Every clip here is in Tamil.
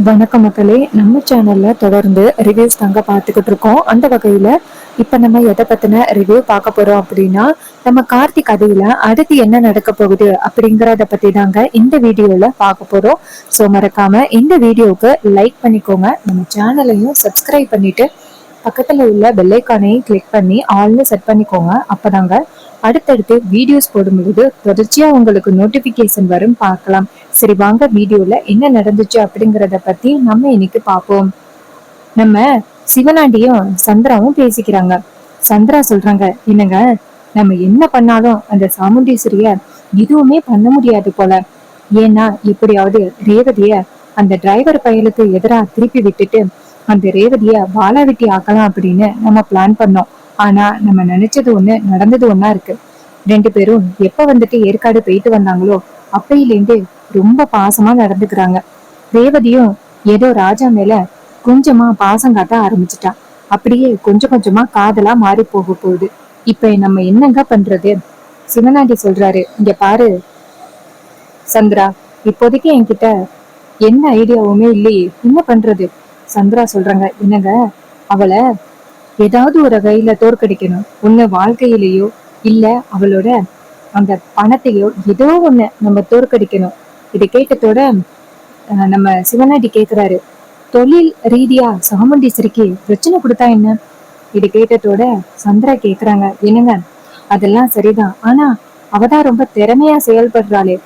வணக்கம் மக்களே, நம்ம சேனல்ல தொடர்ந்து ரிவ்யூஸ் தாங்க பார்த்துக்கிட்டு இருக்கோம். அந்த வகையில இப்ப நம்ம எதை பத்தின ரிவ்யூ பார்க்க போறோம் அப்படின்னா, நம்ம கார்த்திக் கதையில அடுத்து என்ன நடக்க போகுது அப்படிங்கறத பத்தி தாங்க இந்த வீடியோல பார்க்க போறோம். ஸோ மறக்காம இந்த வீடியோவுக்கு லைக் பண்ணிக்கோங்க, நம்ம சேனலையும் சப்ஸ்கிரைப் பண்ணிட்டு பக்கத்துல உள்ள பெல்லைக்கானையும் கிளிக் பண்ணி ஆல்னு செட் பண்ணிக்கோங்க. அப்பதாங்க அடுத்தடுத்து வீடியோஸ் போடும்பொழுது தொடர்ச்சியா உங்களுக்கு நோட்டிபிகேஷன் வரும், பார்க்கலாம். சரி வாங்க வீடியோல என்ன நடந்துச்சு அப்படிங்கறத பத்தி நம்ம இன்னைக்கு பார்ப்போம். நம்ம சிவனாண்டியும் சந்திராவும் பேசிக்கிறாங்க. சந்திரா சொல்றாங்க, என்னங்க, நம்ம என்ன பண்ணாலும் அந்த சாமுண்டீஸ்வரிய எதுவுமே பண்ண முடியாது போல. ஏன்னா எப்படியாவது ரேவதிய அந்த டிரைவர் பயலுக்கு எதிரா திருப்பி விட்டுட்டு அந்த ரேவதிய வாளாவெட்டி ஆக்கலாம் அப்படின்னு நம்ம பிளான் பண்ணோம். ஆனா நம்ம நினைச்சது ஒண்ணு, நடந்தது ஒண்ணா இருக்கு. ரெண்டு பேரும் எப்ப வந்துட்டு ஏற்காடு போயிட்டு வந்தாங்களோ அப்பையிலேருந்து ரொம்ப பாசமா நடந்துக்கிறாங்க. ரேவதியும் ஏதோ ராஜா மேல கொஞ்சமா பாசம் காட்ட ஆரம்பிச்சுட்டா. அப்படியே கொஞ்சம் கொஞ்சமா காதலா மாறி போக போகுது. இப்ப நம்ம என்னங்க பண்றது? சிவனாண்டி சொல்றாரு, இங்க பாரு சந்திரா, இப்போதைக்கு என்கிட்ட என்ன ஐடியாவுமே இல்லையே, என்ன பண்றது? சந்திரா சொல்றாங்க, என்னங்க, அவளை ஏதாவது ஒரு வகையில தோற்கடிக்கணும். ஒண்ணு வாழ்க்கையிலேயோ இல்ல அவளோட அந்த பணத்தையோ ஏதோ ஒண்ணு நம்ம தோற்கடிக்கணும். இதை கேட்டதோட நம்ம சிவனாடி கேக்குறாரு, தொழில் ரீதியா சாமுண்டீஸ்வரிக்கு பிரச்சனை கொடுத்தா என்ன? இது கேட்டதோட சந்திரா கேக்குறாங்க, என்னங்க, அதெல்லாம் சரிதான், ஆனா அவதான் ரொம்ப திறமையா செயல்படுறாளே.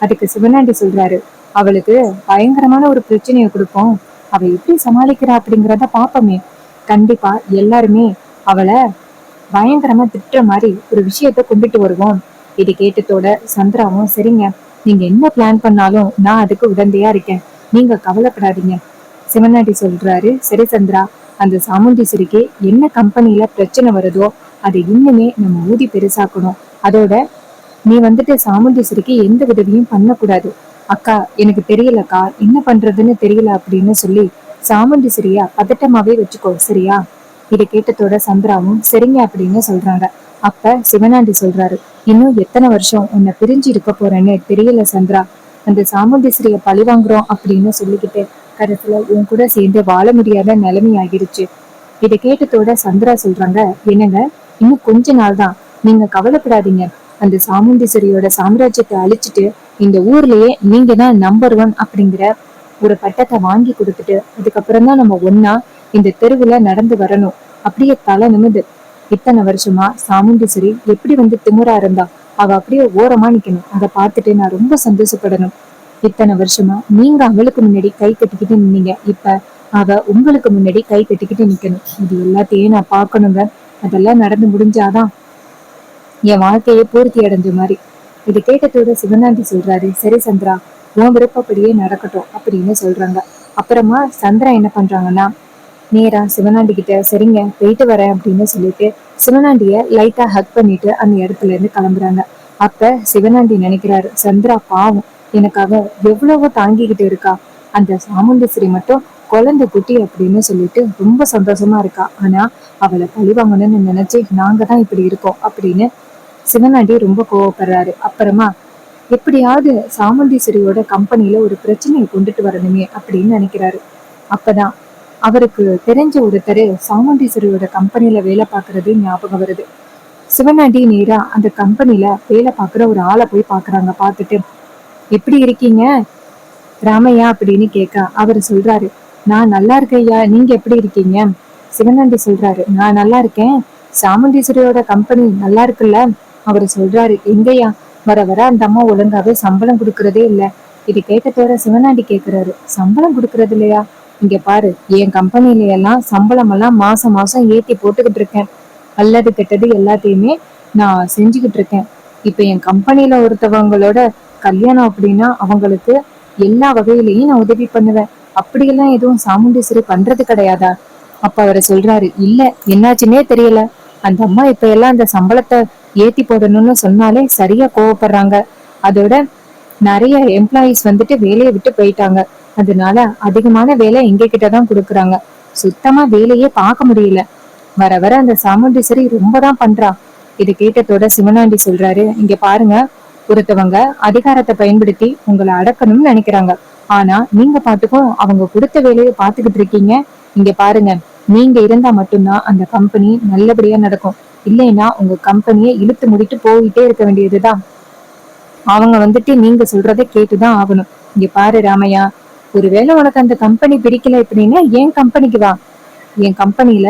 அதுக்கு சிவனாண்டி சொல்றாரு, அவளுக்கு பயங்கரமான ஒரு பிரச்சனையை கொடுப்போம், அவ எப்படி சமாளிக்கிறா அப்படிங்கிறத பாப்போமே. கண்டிப்பா எல்லாருமே அவளை பயங்கரமா திட்டுற மாதிரி ஒரு விஷயத்த கொண்டுட்டு வருவோம். இது கேட்டதோட சந்திராவும், சரிங்க, நீங்க என்ன பிளான் பண்ணாலும் நான் அதுக்கு உடந்தையா இருக்கேன், நீங்க கவலைப்படாதீங்க. சிவனாண்டி சொல்றாரு, சரி சந்திரா, அந்த சாமுண்டீஸ்வரிக்கு என்ன கம்பெனில பிரச்சனை வருதோ அதை இன்னுமே நம்ம ஊதி பெருசாக்கணும். அதோட நீ வந்துட்டு சாமுண்டீஸ்வரிக்கு எந்த உதவியும் பண்ணக்கூடாது. அக்கா, எனக்கு தெரியலக்கா, என்ன பண்றதுன்னு தெரியல அப்படின்னு சொல்லி சாமுண்டீஸ்வரியா பதட்டமாவே வச்சுக்கோ, சரியா? இதை கேட்டதோட சந்திராவும் சரிங்க அப்படின்னு சொல்றாங்க. அப்ப சிவனாண்டி சொல்றாரு, இன்னும் எத்தனை வருஷம் உன்னை பிரிஞ்சு இருக்க போறேன்னு தெரியல சந்திரா. அந்த சாமுண்டீஸ்வரிய பழி வாங்குறோம் அப்படின்னு சொல்லிக்கிட்டு கடைசியில உன் கூட சேர்ந்து வாழ முடியாத நிலைமை ஆகிருச்சு. இதை கேட்டதோட சந்திரா சொல்றாங்க, என்னங்க, இன்னும் கொஞ்ச நாள் தான், நீங்க கவலைப்படாதீங்க. அந்த சாமுண்டீஸ்வரியோட சாம்ராஜ்யத்தை அழிச்சிட்டு இந்த ஊர்லயே நீங்க தான் நம்பர் 1 அப்படிங்கிற ஒரு பட்டத்தை வாங்கி கொடுத்துட்டு அதுக்கப்புறம் தான் நம்ம ஒன்னா இந்த தெருவுல நடந்து வரணும். அப்படியே தலை நிமிந்து. இத்தனை வருஷமா சாமுண்டீஸ்வரி எப்படி வந்து திமுறா இருந்தா, அவ அப்படியே ஓரமா நிக்கணும். அதை பார்த்துட்டு நான் ரொம்ப சந்தோஷப்படணும். இத்தனை வருஷமா நீங்க அவளுக்கு முன்னாடி கை கட்டிக்கிட்டு நின்னீங்க, இப்ப அவ உங்களுக்கு முன்னாடி கை கட்டிக்கிட்டு நிக்கணும். இது எல்லாத்தையும் நான் பாக்கணுங்க. அதெல்லாம் நடந்து முடிஞ்சாதான் என் வாழ்க்கையே பூர்த்தி அடைஞ்ச மாதிரி. இது கேட்டதோட சிவனாண்டி சொல்றாரு, சரி சந்திரா, உன் விருப்பப்படியே நடக்கட்டும் அப்படின்னு சொல்றாங்க. அப்புறமா சந்திரா என்ன பண்றாங்கன்னா, நேரா சிவனாண்டி கிட்ட, சரிங்க போயிட்டு வரேன் அப்படின்னு சொல்லிட்டு சிவனாண்டிய லைட்டா ஹக் பண்ணிட்டு அந்த இடத்துல இருந்து கிளம்புறாங்க. அப்ப சிவனாண்டி நினைக்கிறாரு, சந்திரா பாவம், எனக்காக எவ்வளவோ தாங்கிக்கிட்டு இருக்கா. அந்த சாமுண்டேஸ்வரி மட்டும் குழந்தை குட்டி அப்படின்னு சொல்லிட்டு ரொம்ப சந்தோஷமா இருக்கா. ஆனா அவளை பழி வாங்கணும்னு நினைச்சு நாங்க தான் இப்படி இருக்கோம் அப்படின்னு சிவனாண்டி ரொம்ப கோவப்படுறாரு. அப்புறமா எப்படியாவது சாமுண்டீஸ்வரியோட கம்பெனில ஒரு பிரச்சனையை கொண்டுட்டு வரணுமே அப்படின்னு நினைக்கிறாரு. அப்பதான் அவருக்கு தெரிஞ்ச ஒருத்தர் சாமுண்டீஸ்வரியோட கம்பெனில வேலை பார்க்கறது ஞாபகம் வருது. சிவனாண்டி நேரா அந்த கம்பெனில வேலை பார்க்குற ஒரு ஆளை போய் பாக்குறாங்க. பார்த்துட்டு, எப்படி இருக்கீங்க ராமையா அப்படின்னு கேட்க அவர் சொல்றாரு, நான் நல்லா இருக்கேன்யா, நீங்க எப்படி இருக்கீங்க? சிவனாண்டி சொல்றாரு, நான் நல்லா இருக்கேன். சாமுண்டீஸ்வரியோட கம்பெனி நல்லா இருக்குல்ல? அவர் சொல்றாரு, எங்கய்யா, வர வர அந்த அம்மா ஒழுங்காவே சம்பளம் கொடுக்கறதே இல்ல. இது கேட்டதோட சிவனாண்டி கேக்குறாரு, சம்பளம் கொடுக்கறது இல்லையா? இங்க பாரு, என் கம்பெனில எல்லாம் சம்பளம் எல்லாம் மாசம் மாசம் ஏத்தி போட்டுக்கிட்டு இருக்கேன். அல்லது கெட்டது எல்லாத்தையுமே நான் செஞ்சுக்கிட்டு இருக்கேன். இப்ப என் கம்பெனில ஒருத்தவங்களோட கல்யாணம் அப்படின்னா அவங்களுக்கு எல்லா வகையிலையும் நான் உதவி பண்ணுவேன். அப்படியெல்லாம் எதுவும் சாமுண்டீஸ்வரி பண்றது கிடையாதா? அப்ப அவரை சொல்றாரு, இல்ல, என்னாச்சுன்னே தெரியல. அந்த அம்மா இப்ப எல்லாம் அந்த சம்பளத்தை ஏத்தி போடணும்னு சொன்னாலே சரியா கோவப்படுறாங்க. அதோட நிறைய எம்ப்ளாயிஸ் வந்துட்டு வேலையை விட்டு போயிட்டாங்க. அதனால அதிகமான வேலை எங்க கிட்டதான் கொடுக்குறாங்க. சுத்தமா வேலையே பார்க்க முடியல. வர வர அந்த சாமுண்டீஸ்வரி ரொம்பதான் பண்றா. இதை கேட்டதோட சிவனாண்டி சொல்றாரு, இங்க பாருங்க, ஒருத்தவங்க அதிகாரத்தை பயன்படுத்தி உங்களை அடக்கணும்னு நினைக்கிறாங்க. ஆனா நீங்க பாட்டுக்கும் அவங்க கொடுத்த வேலையை பாத்துக்கிட்டு இருக்கீங்க. இங்க பாருங்க, நீங்க இருந்தா மட்டும்தான் அந்த கம்பெனி நல்லபடியா நடக்கும். இல்லைன்னா உங்க கம்பெனியை இழுத்து முடிட்டு போயிட்டே இருக்க வேண்டியதுதான். அவங்க நீங்க சொல்றதை கேட்டுதான் ஆகணும். இங்க பாரு ராமையா, ஒருவேளை உனக்கு அந்த கம்பெனி பிடிக்கல அப்படின்னா என் கம்பெனிக்கு வா. என் கம்பெனில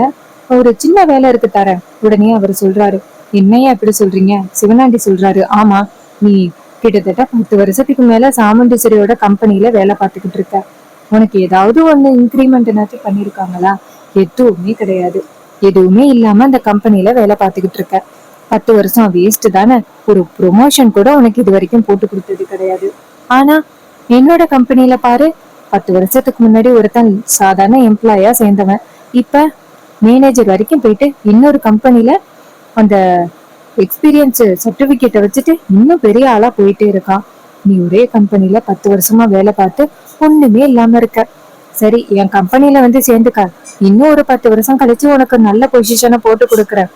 ஒரு சின்ன வேலை இருக்கு தரேன். உடனே அவர் சொல்றாரு, என்னையா இப்படி சொல்றீங்க? சிவனாண்டி சொல்றாரு, ஆமா, நீ கிட்டத்தட்ட 10 வருஷத்துக்கு மேல சாமுண்டீஸ்வரியோட கம்பெனில வேலை பார்த்துக்கிட்டு இருக்க. உனக்கு ஏதாவது ஒண்ணு இன்கிரிமெண்ட் என்னாச்சும் பண்ணிருக்காங்களா? எதுவுமே கிடையாது. எதுவுமே இல்லாம அந்த கம்பெனில வேலை பார்த்துக்கிட்டு இருக்க. 10 வருஷம் வேஸ்ட் தானே. ஒரு ப்ரொமோஷன் கூட உனக்கு இது வரைக்கும் போட்டு கொடுத்தது கிடையாது. ஆனா என்னோட கம்பெனில பாரு, 10 வருஷத்துக்கு முன்னாடி ஒருத்தன் சாதாரண எம்ப்ளாயா சேர்ந்தவன் இப்ப மேனேஜர் வரைக்கும் போயிட்டு இன்னொரு கம்பெனில அந்த எக்ஸ்பீரியன்ஸ் சர்டிபிகேட்டை வச்சுட்டு இன்னும் பெரிய ஆளா போயிட்டே இருக்கான். நீ ஒரே கம்பெனில 10 வருஷமா வேலை பார்த்து ஒண்ணுமே இல்லாம இருக்க. சரி, என் கம்பெனில சேர்ந்துக்க. இன்னும் ஒரு 10 வருஷம் கழிச்சு உனக்கு நல்ல பொசிஷனை போட்டு கொடுக்குறேன்.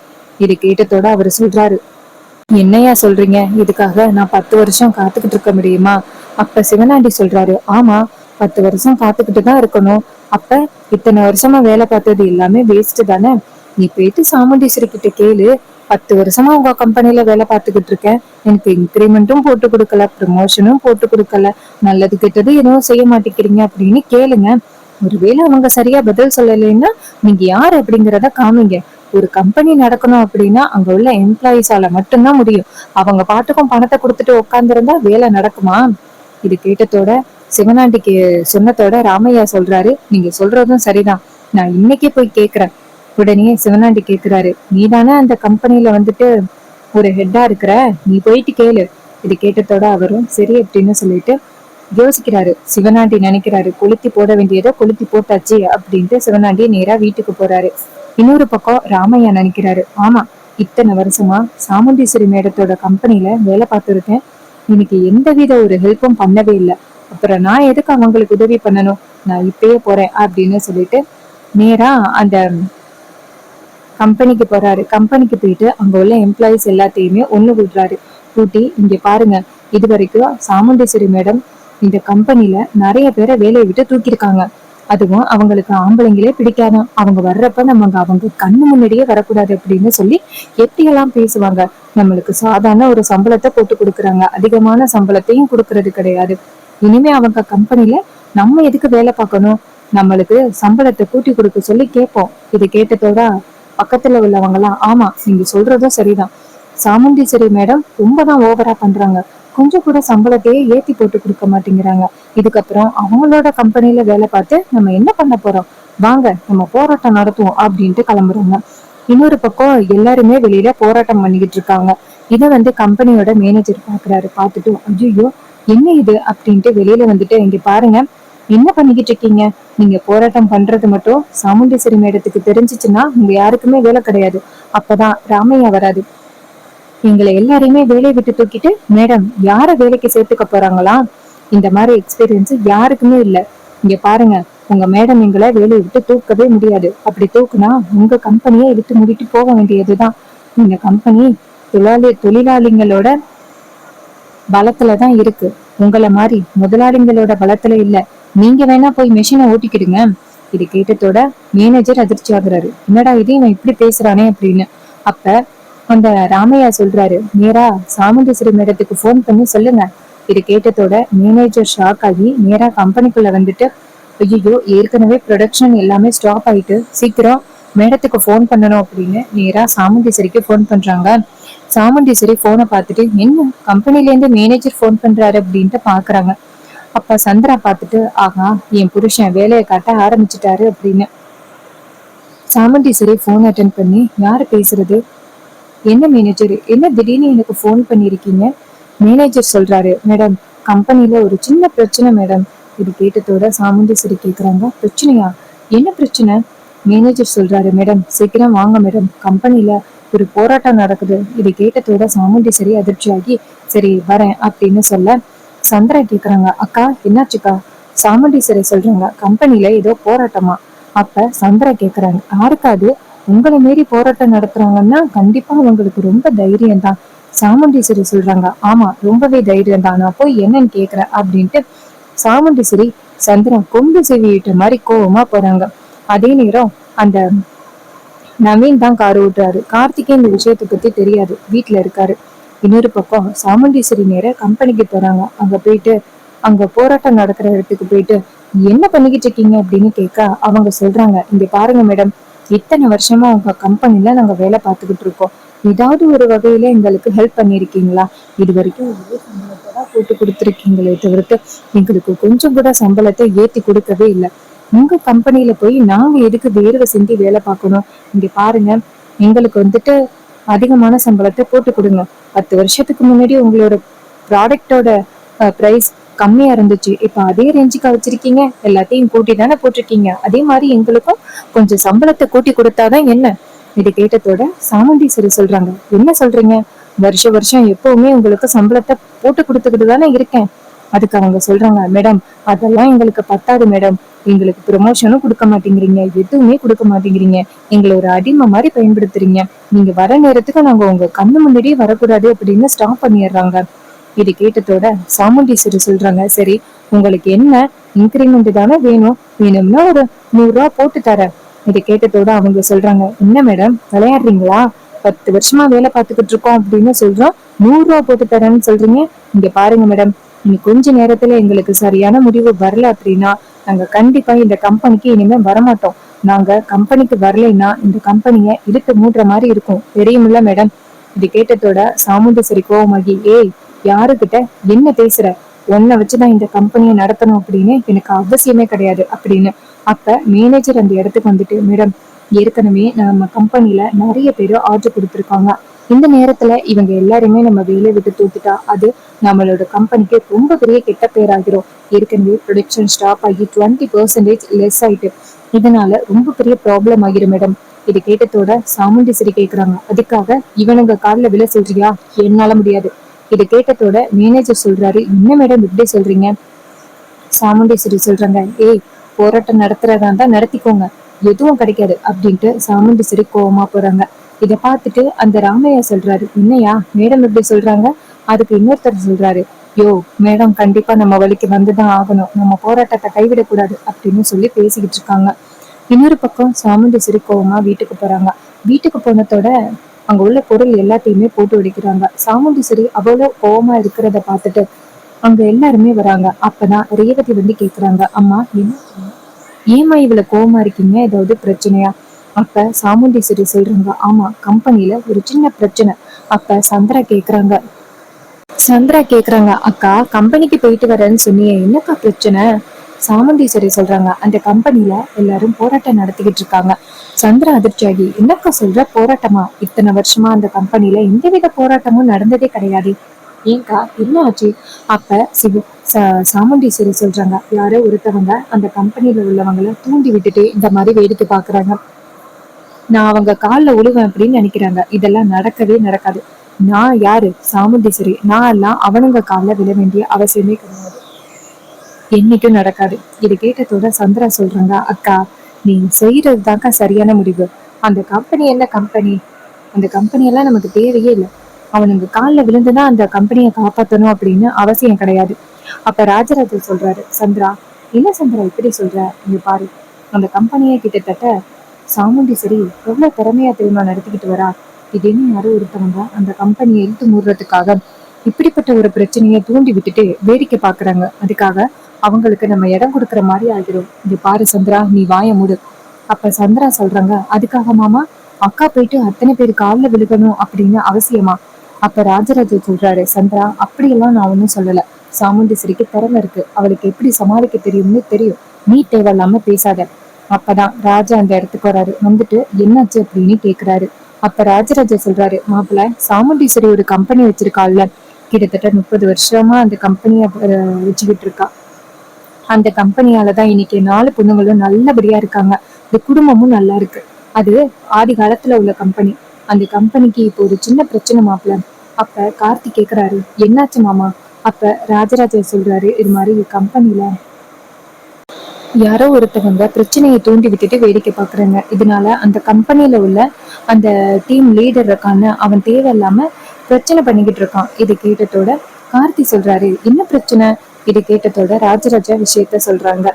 இது கேட்டதோட அவரு சொல்றாரு, என்னையா சொல்றீங்க? இதுக்காக நான் 10 வருஷம் காத்துக்கிட்டு இருக்க முடியுமா? அப்ப சிவனாண்டி சொல்றாரு, ஆமா, 10 வருஷம் காத்துக்கிட்டு தான் இருக்கணும். அப்ப இத்தனை வருஷமா வேலை பார்த்தது எல்லாமே வேஸ்ட் தானே. நீ போயிட்டு சாமுண்டீஸ்வரி கிட்ட கேளு, 10 வருஷமா உங்க கம்பெனில வேலை பார்த்துக்கிட்டு இருக்கேன், எனக்கு இன்கிரிமெண்ட்டும் போட்டு கொடுக்கல, ப்ரமோஷனும் போட்டு கொடுக்கல, நல்லது கெட்டது எதுவும் செய்ய மாட்டேங்கிறீங்க அப்படின்னு கேளுங்க. ஒருவேளை அவங்க சரியா பதில் சொல்லலைன்னா நீங்க யாரு அப்படிங்கறத காமிங்க. ஒரு கம்பெனி நடக்கணும் அப்படின்னா அங்க உள்ள எம்ப்ளாயிஸால மட்டும்தான் முடியும். அவங்க பாட்டுக்கும் பணத்தை கொடுத்துட்டு உட்கார்ந்துருந்தா வேலை நடக்குமா? இது கேட்டதோட சிவனாண்டிக்கு சொன்னதோட ராமையா சொல்றாரு, நீங்க சொல்றதும் சரிதான், நான் இன்னைக்கே போய் கேக்குறேன். உடனே சிவனாண்டி கேக்குறாரு, நீ தானே அந்த கம்பெனில ஒரு ஹெட்டா இருக்கிற, நீ போயிட்டு கேளு. இது கேட்டதோட அவரும் சரி அப்படின்னு சொல்லிட்டு யோசிக்கிறாரு. சிவனாண்டி நினைக்கிறாரு, கொளுத்தி போட வேண்டியதை கொளுத்தி போட்டாச்சு அப்படின்ட்டு சிவனாண்டி நேரா வீட்டுக்கு போறாரு. இன்னொரு பக்கம் ராமையா நினைக்கிறாரு, ஆமா, இத்தனை வருஷமா சாமுண்டீஸ்வரி மேடத்தோட கம்பெனில வேலை பார்த்துருக்கேன், எனக்கு எந்தவித ஒரு ஹெல்ப்பும் பண்ணவே இல்லை. அப்புறம் நான் எதுக்கு அவங்களுக்கு உதவி பண்ணணும்? நான் இப்பயே போறேன் அப்படின்னு சொல்லிட்டு நேரா அந்த கம்பெனிக்கு போறாரு. கம்பெனிக்கு போயிட்டு அங்க உள்ள எம்ப்ளாயிஸ் எல்லாத்தையுமே ஒண்ணு கூட்டுறாரு. கூட்டி, இங்க பாருங்க, இது வரைக்கும் சாமுண்டீஸ்வரி மேடம் இந்த கம்பெனில நிறைய பேரை வேலையை விட்டு தூக்கியிருக்காங்க. அதுவும் அவங்களுக்கு ஆம்பளைங்களே பிடிக்காதான். அவங்க வர்றப்ப நம்ம அவங்க கண்ணு முன்னாடியே வரக்கூடாது அப்படின்னு சொல்லி எப்படியெல்லாம் பேசுவாங்க. நம்மளுக்கு சாதாரண ஒரு சம்பளத்தை போட்டு கொடுக்குறாங்க, அதிகமான சம்பளத்தையும் கொடுக்கறது கிடையாது. இனிமே அவங்க கம்பெனில நம்ம எதுக்கு வேலை பார்க்கணும்? நம்மளுக்கு சம்பளத்தை கூட்டி கொடுக்க சொல்லி கேட்போம். இது கேட்டதோட பக்கத்துல உள்ளவங்க எல்லாம், ஆமா, நீங்க சொல்றதும் சரிதான், சாமுண்டீஸ்வரி மேடம் ரொம்பதான் ஓவரா பண்றாங்க, கொஞ்சம் கூட சம்பளத்தையே ஏத்தி போட்டு கொடுக்க மாட்டேங்கிறாங்க. இதுக்கப்புறம் அவங்களோட கம்பெனில வேலை பார்த்து நம்ம என்ன பண்ண போறோம்? வாங்க நம்ம போராட்டம் நடத்துவோம் அப்படின்ட்டு கிளம்புறாங்க. இன்னொரு பக்கம் எல்லாருமே வெளியில போராட்டம் பண்ணிக்கிட்டு இருக்காங்க. இதை கம்பெனியோட மேனேஜர் பாக்குறாரு. பார்த்துட்டு, ஐயோ, என்ன இது அப்படின்ட்டு வெளியில இங்க பாருங்க, என்ன பண்ணிக்கிட்டு இருக்கீங்க? நீங்க போராட்டம் பண்றது மட்டும் சாமுண்டீஸ்வரி மேடத்துக்கு தெரிஞ்சிச்சுன்னா உங்க யாருக்குமே வேலை கிடையாது. அப்பதான் ராமையா வராது. எங்களை எல்லாரையுமே வேலையை விட்டு தூக்கிட்டு மேடம் யார வேலைக்கு சேர்த்துக்க போறாங்களா? இந்த மாதிரி எக்ஸ்பீரியன்ஸ் யாருக்குமே இல்ல. இங்க பாருங்க, உங்க மேடம் எங்களை வேலையை விட்டு தூக்கவே முடியாது. அப்படி தூக்குனா உங்க கம்பெனியை இழுத்து மூடிட்டு போக வேண்டியதுதான். இந்த கம்பெனி தொழிலாளிகளோட பலத்துலதான் இருக்கு, உங்களை மாதிரி முதலாளிங்களோட பலத்துல இல்ல. நீங்க வேணா போய் மெஷினை ஓட்டிக்கிடுங்க. இது கேட்டதோட மேனேஜர் அதிர்ச்சி ஆகுறாரு. என்னடா இது, இவன் இப்படி பேசுறானே அப்படின்னு. அப்ப அந்த ராமையா சொல்றாரு, நேரா சாமுண்டீஸ்வரி மேடத்துக்கு போன் பண்ணி சொல்லுங்க. இது கேட்டதோட மேனேஜர் ஷாக் ஆகி நேரா கம்பெனிக்குள்ள ஐயோ, ஏற்கனவே ப்ரொடக்ஷன் எல்லாமே ஸ்டாப் ஆயிட்டு, சீக்கிரம் மேடத்துக்கு போன் பண்ணணும் அப்படின்னு நேரா சாமுண்டீஸ்வரிக்கு போன் பண்றாங்க. சாமுண்டீஸ்வரி போனை பார்த்துட்டு, என்ன கம்பெனில இருந்து மேனேஜர் போன் பண்றாரு அப்படின்ட்டு பாக்குறாங்க. அப்ப சந்திரா பார்த்துட்டு, ஆகா, என் புருஷன் வேலையை காட்ட ஆரம்பிச்சுட்டாரு அப்படின்னு. சாமுண்டீஸ்வரி போன் அட்டன் பண்ணி, யாரு பேசுறது? என்ன மேனேஜர், என்ன திடீர்னு எனக்கு போன் பண்ணிருக்கீங்க? மேனேஜர் சொல்றாரு, மேடம் கம்பெனில ஒரு சின்ன பிரச்சனை மேடம். இது கேட்டதோட சாமுண்டீஸ்வரி கேக்குறாங்க, பிரச்சனையா? என்ன பிரச்சனை? மேனேஜர் சொல்றாரு, மேடம் சீக்கிரம் வாங்க மேடம், கம்பெனில ஒரு போராட்டம் நடக்குது. இது கேட்டதோட சாமுண்டீஸ்வரி அதிர்ச்சியாகி, சரி வரேன் அப்படின்னு சொல்ல சந்திரா கேக்குறாங்க, அக்கா என்னாச்சுக்கா? சாமுண்டீஸ்வரி சொல்றாங்க, கம்பெனில ஏதோ போராட்டமா. அப்ப சந்திரா கேக்குறாங்க, யாருக்காது? உங்களை மீறி போராட்டம் நடத்துறாங்கன்னா கண்டிப்பா உங்களுக்கு ரொம்ப தைரியம் தான். சாமுண்டீஸ்வரி சொல்றாங்க, ஆமா ரொம்பவே தைரியம் தான், நான் போய் என்னன்னு கேக்குறேன் அப்படின்ட்டு சாமுண்டீஸ்வரி சந்திரன் கொம்பு செவியிட்ட மாதிரி கோவமா போறாங்க. அதே நேரம் அந்த நவீன் தான் கார் ஓட்டுறாரு. கார்த்திகே இந்த விஷயத்தை பத்தி தெரியாது, வீட்டுல இருக்காரு. இன்னொரு பக்கம் சாமுண்டீஸ்வரி நேர கம்பெனிக்கு போறாங்க. அங்க போயிட்டு அங்க போராட்டம் நடக்கிற இடத்துக்கு போயிட்டு என்ன பண்ணிக்கிட்டு இருக்கீங்க அப்படின்னு கேட்க அவங்க சொல்றாங்க, இங்க பாருங்க மேடம், இத்தனை வருஷமா உங்க கம்பெனில நாங்க வேலை பார்த்துக்கிட்டு இருக்கோம். ஏதாவது ஒரு வகையில எங்களுக்கு ஹெல்ப் பண்ணிருக்கீங்களா? இது வரைக்கும் ஒரே சம்பளத்தை தான் போட்டு கொடுத்துருக்கீங்களே தவிர்த்து எங்களுக்கு கொஞ்சம் கூட சம்பளத்தை ஏத்தி கொடுக்கவே இல்லை. உங்க கம்பெனில போய் நாங்க எதுக்கு வேர்வை சிந்தி வேலை பார்க்கணும்? இங்க பாருங்க, எங்களுக்கு வந்துட்டு அதிகமான சம்பளத்தை போட்டு கொடுங்க. 10 வருஷத்துக்கு முன்னாடி உங்களோட ப்ராடக்டோட பிரைஸ் கம்மியா இருந்துச்சு, இப்ப அதே ரேஞ்சுக்கு வச்சிருக்கீங்க. எல்லாத்தையும் கூட்டி தானே போட்டிருக்கீங்க. அதே மாதிரி எங்களுக்கும் கொஞ்சம் சம்பளத்தை கூட்டி கொடுத்தாதான் என்ன? இது கேட்டதோட சாமுண்டீஸ்வரி சொல்றாங்க, என்ன சொல்றீங்க? வருஷம் எப்பவுமே உங்களுக்கு சம்பளத்தை போட்டு கொடுத்துக்கிட்டு தானே இருக்கேன். அதுக்கு அவங்க சொல்றாங்க, மேடம் அதெல்லாம் எங்களுக்கு பத்தாது மேடம். எங்களுக்கு ப்ரொமோஷனும் கொடுக்க மாட்டேங்கிறீங்க, எதுவுமே கொடுக்க மாட்டேங்கிறீங்க. எங்களை ஒரு அடிமை மாதிரி பயன்படுத்துறீங்க. நீங்க வர நேரத்துக்கு நாங்க உங்க கண்ணு முன்னாடியே வரக்கூடாது அப்படின்னு ஸ்டாப் பண்ணிடுறாங்க. இது கேட்டதோட சாமுண்டீஸ்வரி சொல்றாங்க, சரி உங்களுக்கு என்ன இன்கிரிமெண்ட் தானே வேணும், வேணும்னா ஒரு 100 ரூபா போட்டு தரேன். இதை கேட்டதோட அவங்க சொல்றாங்க, என்ன மேடம் விளையாடுறீங்களா? 10 வருஷமா வேலை பார்த்துக்கிட்டு இருக்கோம் அப்படின்னு சொல்றோம், 100 ரூபா போட்டு தரேன்னு சொல்றீங்க. இங்க பாருங்க மேடம், இனி கொஞ்ச நேரத்துல எங்களுக்கு சரியான முடிவு வரல அப்படின்னா நாங்க கண்டிப்பா இந்த கம்பெனிக்கு இனிமே வரமாட்டோம். நாங்க கம்பெனிக்கு வரலைன்னா இந்த கம்பெனிய இழுத்து மூடுற மாதிரி இருக்கும், தெரியுமில்ல மேடம்? இது கேட்டதோட சாமுண்டீஸ்வரி கோவமாகி, ஏய் யாருகிட்ட என்ன பேசுற? உன்னை வச்சுதான் இந்த கம்பெனியை நடத்தணும் அப்படின்னு எனக்கு அவசியமே கிடையாது அப்படின்னு. அப்ப மேனேஜர் அந்த இடத்துக்கு வந்துட்டு, மேடம் ஏற்கனவே நம்ம கம்பெனில நிறைய பேர் ஆர்டர் கொடுத்துருக்காங்க. இந்த நேரத்துல இவங்க எல்லாருமே நம்ம வேலையை விட்டு தூக்கிட்டா அது நம்மளோட கம்பெனிக்கு ரொம்ப பெரிய கெட்ட பேராகிரும். ஏற்கனவே ப்ரொடக்ஷன் ஸ்டாப் ஆகி 20% லெஸ் ஆயிட்டு, இதனால ரொம்ப பெரிய ப்ராப்ளம் ஆகிரும் மேடம். இது கேட்டதோட சாமுண்டீஸ்வரி கேக்குறாங்க, அதுக்காக இவனுங்க காலில் விழ சொல்றியா? என்னால முடியாது. இது கேட்டதோட மேனேஜர் சொல்றாரு, என்ன மேடம் இப்படி சொல்றீங்க? சாமுண்டீஸ்வரி சொல்றாங்க, ஏய் போராட்டம் நடத்துறதா இருந்தா நடத்திக்கோங்க, எதுவும் கிடைக்காது அப்படின்ட்டு சாமுண்டீஸ்வரி கோவமா போறாங்க. இத பார்த்துட்டு அந்த ராமையா சொல்றாரு, என்னையா மேடம் இப்படி சொல்றாங்க? அதுக்கு இன்னொருத்தர் சொல்றாரு, யோ மேடம் கண்டிப்பா நம்ம வழிக்கு வந்துதான் ஆகணும், நம்ம போராட்டத்தை கைவிடக்கூடாது அப்படின்னு சொல்லி பேசிக்கிட்டு இருக்காங்க. இன்னொரு பக்கம் சாமுண்டீஸ்வரி கோவமா வீட்டுக்கு போறாங்க. வீட்டுக்கு போனதோட அங்க உள்ள பொருள் எல்லாத்தையுமே போட்டு வெடிக்கிறாங்க. சாமுண்டீஸ்வரி அவ்வளவு கோவமா இருக்கிறத பார்த்துட்டு அங்க எல்லாருமே வராங்க. அப்பதான் ரேவதி வந்து கேக்குறாங்க, அம்மா என்ன ஏமா இவ்வளவு கோவமா இருக்கீங்க, ஏதாவது பிரச்சனையா? அப்ப சாமுண்டீஸ்வரி சொல்றாங்க, ஆமா கம்பெனில ஒரு சின்ன பிரச்சனை. அப்ப சந்திரா கேக்குறாங்க, அக்கா கம்பெனிக்கு போயிட்டு வரேன்னு சொன்னியே, என்னக்கா பிரச்சனை? சாமுண்டீஸ்வரி சொல்றாங்க, அந்த கம்பெனில எல்லாரும் போராட்டம் நடத்திக்கிட்டு இருக்காங்க. சந்திரா அதிர்ச்சியாகி, என்னக்கா சொல்ற போராட்டமா? இத்தனை வருஷமா அந்த கம்பெனில எந்தவித போராட்டமும் நடந்ததே கிடையாது, ஏங்கா என்ன ஆச்சு? அப்ப சாமுண்டீஸ்வரி சொல்றாங்க, யாரோ ஒருத்தவங்க அந்த கம்பெனில உள்ளவங்களை தூண்டி விட்டுட்டு இந்த மாதிரி வேடிக்கை பாக்குறாங்க. நான் அவங்க கால்ல விழுவேன் அப்படின்னு நினைக்கிறாங்க. இதெல்லாம் நடக்கவே நடக்காது. நான் யாரு? சாமுண்டீஸ்வரி. நான் எல்லாம் அவனுங்க கால்ல விழ வேண்டிய அவசியமே கிடையாது, என்னைக்கும் நடக்காது. இது கேட்டதோட சந்திரா சொல்றாங்க, அக்கா நீ செய்யறதுதாக்கா சரியான முடிவு. அந்த கம்பெனி என்ன கம்பெனி? அந்த கம்பெனி எல்லாம் நமக்கு தேவையே இல்லை. அவனுங்க காலில் விழுந்துதான் அந்த கம்பெனியை காப்பாற்றணும் அப்படின்னு அவசியம் கிடையாது. அப்ப ராஜராஜர் சொல்றாரு, சந்திரா என்ன சந்திரா இப்படி சொல்ற? இங்க பாரு, அந்த கம்பெனியை கிட்டத்தட்ட சாமுண்டீஸ்வரி எவ்வளவு திறமையா தெரியுமா நடத்திக்கிட்டு வரா. திடீர்னு யாரோ ஒருத்தவங்க அந்த கம்பெனியை இழுத்து மூடுறதுக்காக இப்படிப்பட்ட ஒரு பிரச்சனையை தூண்டி விட்டுட்டு வேடிக்கை பாக்குறாங்க. அதுக்காக அவங்களுக்கு நம்ம இடம் கொடுக்குற மாதிரி ஆகிரும். இங்க பாரு சந்திரா, நீ வாய மூடு. அப்ப சந்திரா சொல்றாங்க, அதுக்காக மாமா அக்கா போயிட்டு அத்தனை பேர் காலில் விழுகணும் அப்படின்னு அவசியமா? அப்ப ராஜராஜர் சொல்றாரு, சந்திரா அப்படியெல்லாம் நான் ஒன்னும் சொல்லல. சாமுண்டீஸ்வரிக்கு திறமை இருக்கு, அவளுக்கு எப்படி சமாளிக்க தெரியும்னு தெரியும், நீ தேவையில்லாம பேசாத. அப்பதான் ராஜா அந்த இடத்துக்கு வராரு. வந்துட்டு என்னாச்சு அப்படின்னு கேக்குறாரு. அப்ப ராஜராஜர் சொல்றாரு, மாப்பிள்ள சாமுண்டீஸ்வரி ஒரு கம்பெனி வச்சிருக்காள்ல, கிட்டத்தட்ட 30 வருஷமா அந்த கம்பெனிய வச்சுக்கிட்டு இருக்கா. அந்த கம்பெனியாலதான் இன்னைக்கு 4 பொண்ணுங்களும் நல்லபடியா இருக்காங்க, இந்த குடும்பமும் நல்லா இருக்கு. அது ஆதி காலத்துல உள்ள கம்பெனி. அந்த கம்பெனிக்கு இப்போ ஒரு சின்ன பிரச்சனை மாப்பிள்ள. அப்ப கார்த்திக் கேக்குறாரு, என்னாச்சு மாமா? அப்ப ராஜராஜர் சொல்றாரு, இது மாதிரி கம்பெனில யாரோ ஒருத்தவங்க பிரச்சனையை தூண்டி விட்டுட்டு வேடிக்கை பாக்குறாங்க. இதனால அந்த கம்பெனில உள்ள அந்த டீம் லீடர் இருக்கான அவன் தேவையில்லாம பிரச்சனை பண்ணிக்கிட்டு இருக்கான். இது கேட்டதோட கார்த்தி சொல்றாரு, என்ன பிரச்சனை? இது கேட்டதோட ராஜராஜா விஷயத்த சொல்றாங்க.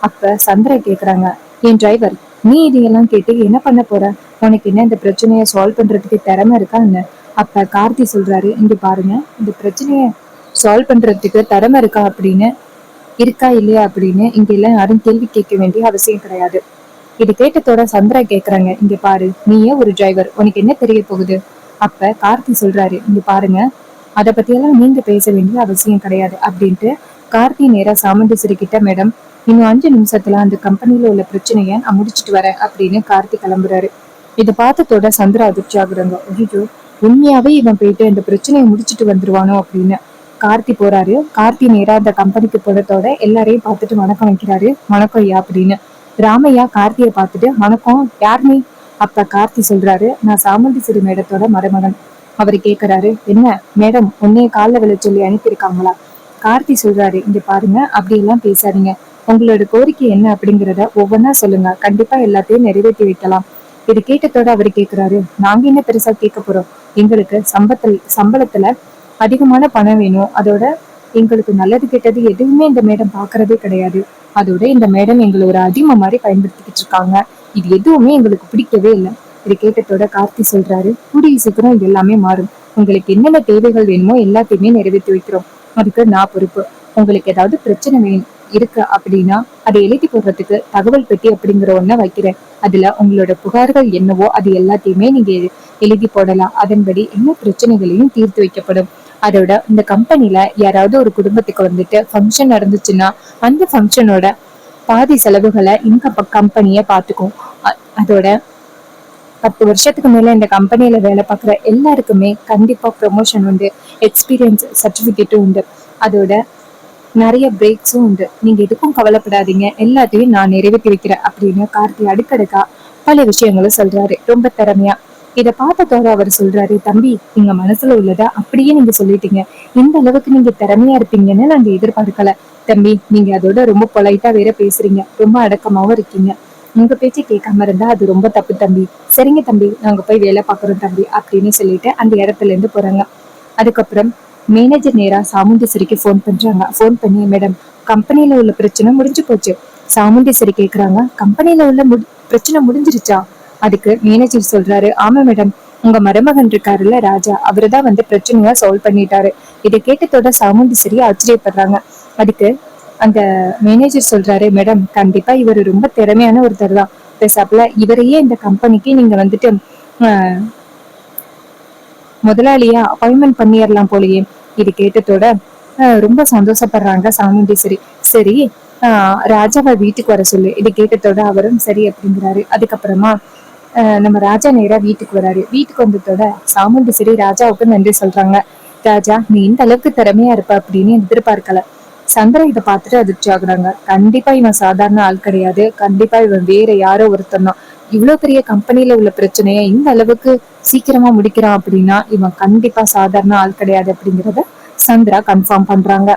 அப்ப சந்திரா கேக்குறாங்க, என் டிரைவர், நீ இதையெல்லாம் கேட்டு என்ன பண்ண போற? உனக்கு என்ன இந்த பிரச்சனைய சால்வ் பண்றதுக்கு திறமை இருக்கா என்ன? அப்ப கார்த்தி சொல்றாரு, இங்க பாருங்க, இந்த பிரச்சனைய சால்வ் பண்றதுக்கு திறமை இருக்கா இல்லையா அப்படின்னு இங்க எல்லாம் யாரும் கேள்வி கேட்க வேண்டிய அவசியம் கிடையாது. இது கேட்டதோட சந்திரா கேக்குறாங்க, இங்க பாரு, நீயே ஒரு டிரைவர், உனக்கு என்ன தெரிய போகுது? அப்ப கார்த்தி சொல்றாரு, இங்க பாருங்க, அத பத்தியெல்லாம் நீங்க பேச வேண்டிய அவசியம் கிடையாது அப்படின்ட்டு கார்த்தி நேரா சாமுண்டீஸ்வரி கிட்ட, மேடம், இன்னும் 5 நிமிஷத்துல அந்த கம்பெனில உள்ள பிரச்சனைய நான் முடிச்சிட்டு வரேன் அப்படின்னு கார்த்தி கிளம்புறாரு. இதை பார்த்ததோட சந்திரா அதிர்ச்சி ஆகுறாங்க. ஐயோ, உண்மையாவே இவன் போயிட்டு இந்த பிரச்சனையை முடிச்சிட்டு வந்துருவானோ அப்படின்னு. கார்த்தி போறாரு. கார்த்தி நேரா அந்த கம்பெனிக்கு போறதோட எல்லாரையும் பார்த்துட்டு வணக்கம் வைக்கிறாரு. வணக்கம் ஐயா அப்படின்னு. ராமையா கார்த்தியை பார்த்துட்டு, வணக்கம், யார் நீ? அப்ப கார்த்தி சொல்றாரு, நான் சாமுண்டீஸ்வரி மேடத்தோட மருமகன். அவரு கேக்குறாரு, என்ன மேடம் உன்னைய காலில் விழ சொல்லி அனுப்பியிருக்காங்களா? கார்த்தி சொல்றாரு, இங்க பாருங்க, அப்படி எல்லாம் பேசாதீங்க. உங்களோட கோரிக்கை என்ன அப்படிங்கறத ஒவ்வொன்னா சொல்லுங்க, கண்டிப்பா எல்லாத்தையும் நிறைவேற்றி வைக்கலாம். இது கேட்டதோட அவரு கேக்குறாரு, நாங்க என்ன பெருசா கேட்க போறோம்? எங்களுக்கு சம்பளத்துல அதிகமான பணம் வேணும். அதோட எங்களுக்கு நல்லது கெட்டது எதுவுமே இந்த மேடம் பாக்குறதே கிடையாது. அதோட இந்த மேடம் எங்களை ஒரு அடிமை மாதிரி பயன்படுத்திக்கிட்டு இருக்காங்க. இது எதுவுமே எங்களுக்கு பிடிக்கவே இல்லை. இது கேட்டதோட கார்த்தி சொல்றாரு, கூடிய சீக்கிரம் இது எல்லாமே மாறும். உங்களுக்கு என்னென்ன தேவைகள் வேணுமோ எல்லாத்தையுமே நிறைவேற்றி வைக்கிறோம். அதுக்கு நான் பொறுப்பு. உங்களுக்கு ஏதாவது பிரச்சனை இருக்கு அப்படின்னா அதை எழுதி போடுறதுக்கு தகவல் பெட்டி அப்படிங்கிற ஒண்ண வைக்கிறேன். அதுல உங்களோட புகார்கள் என்னவோ அது எல்லாத்தையுமே நீங்க எழுதி போடலாம். அதன்படி என்ன பிரச்சனைகளையும் தீர்த்து வைக்கப்படும். அதோட இந்த கம்பெனில யாராவது ஒரு குடும்பத்துக்கு வந்துட்டு ஃபங்க்ஷன் நடந்துச்சுன்னா அந்த ஃபங்க்ஷனோட பாதி செலவுகளை இந்த கம்பெனிய பாத்துக்கும். அதோட 10 வருஷத்துக்கு மேல இந்த கம்பெனில வேலை பார்க்குற எல்லாருக்குமே கண்டிப்பா ப்ரொமோஷன் உண்டு, எக்ஸ்பீரியன்ஸ் சர்டிபிகேட்டும் உண்டு, அதோட நிறைய பிரேக்ஸும் உண்டு. நீங்க எதுக்கும் கவலைப்படாதீங்க, எல்லாத்தையும் நான் நிறைவேற்றி வைக்கிறேன் அப்படின்னு கார்த்தி அடுக்கடுக்கா பல விஷயங்களும் சொல்றாரு, ரொம்ப திறமையா. இத பார்த்ததோட அவர் சொல்றாரு, தம்பி, நீங்க மனசுல உள்ளத அப்படியே நீங்க சொல்லிட்டீங்க. இந்த அளவுக்கு நீங்க திறமையா இருப்பீங்கன்னு நாங்க எதிர்பார்க்கல. தம்பி, நீங்க அதோட ரொம்ப பொலைட்டா வேற பேசுறீங்க, ரொம்ப அடக்கமாவும் இருக்கீங்க. உங்க பேச்சு கேட்காம இருந்தா அது ரொம்ப தப்பு தம்பி. சரிங்க தம்பி, நாங்க போய் வேலை பாக்குறோம் தம்பி அப்படின்னு சொல்லிட்டு அந்த இடத்துல இருந்து போறாங்க. அதுக்கப்புறம் மேனேஜர் நேரா சாமுண்டீஸ்வரிக்கு போன் பண்றாங்க. போன் பண்ணி, மேடம், கம்பெனில உள்ள பிரச்சனை முடிஞ்சு போச்சு. சாமுண்டீஸ்வரி கேக்குறாங்க, கம்பெனில உள்ள பிரச்சனை முடிஞ்சிருச்சா? அதுக்கு மேனேஜர் சொல்றாரு, ஆமா மேடம், உங்க மருமகன் இருக்காருல்ல ராஜா, அவருதான் வந்து பிரச்சனையா சால்வ் பண்ணிட்டாரு. இதை கேட்டதோட சாமுண்டீஸ்வரி ஆச்சரியப்படுறாங்க. அதுக்கு அந்த மேனேஜர் சொல்றாரு, மேடம், கண்டிப்பா இவர் ரொம்ப திறமையான ஒருத்தர் தான். பேசாப்புல இவரையே இந்த கம்பெனிக்கு நீங்க வந்துட்டு முதலாளியா அப்பாயின்மெண்ட் பண்ணிடலாம் போலயே. இது கேட்டதோட ரொம்ப சந்தோஷப்படுறாங்க சாமுண்டீஸ்வரி. சரி, ராஜாவை வீட்டுக்கு வர சொல்லு. இது கேட்டதோட அவரும் சரி அப்படிங்கிறாரு. அதுக்கப்புறமா நம்ம ராஜா நேரா வீட்டுக்கு வராரு. வீட்டுக்கு வந்ததோட சாமுண்டீஸ்வரி ராஜாவுக்கு நன்றி சொல்றாங்க. ராஜா, நீ இந்த அளவுக்கு திறமையா இருப்ப அப்படின்னு எதிர்பார்க்கல. சந்திரன் இதை பார்த்துட்டு அதிர்ச்சி ஆகுறாங்க. கண்டிப்பா இவன் சாதாரண ஆள் கிடையாது, கண்டிப்பா இவன் வேற யாரோ ஒருத்தன் தான். இவ்வளவு பெரிய கம்பெனில உள்ள பிரச்சனைய இந்த அளவுக்கு சீக்கிரமா முடிக்கிறான் அப்படின்னா இவன் கண்டிப்பா சாதாரண ஆள் கிடையாது அப்படிங்கறத சந்திரா கன்ஃபார்ம் பண்றாங்க.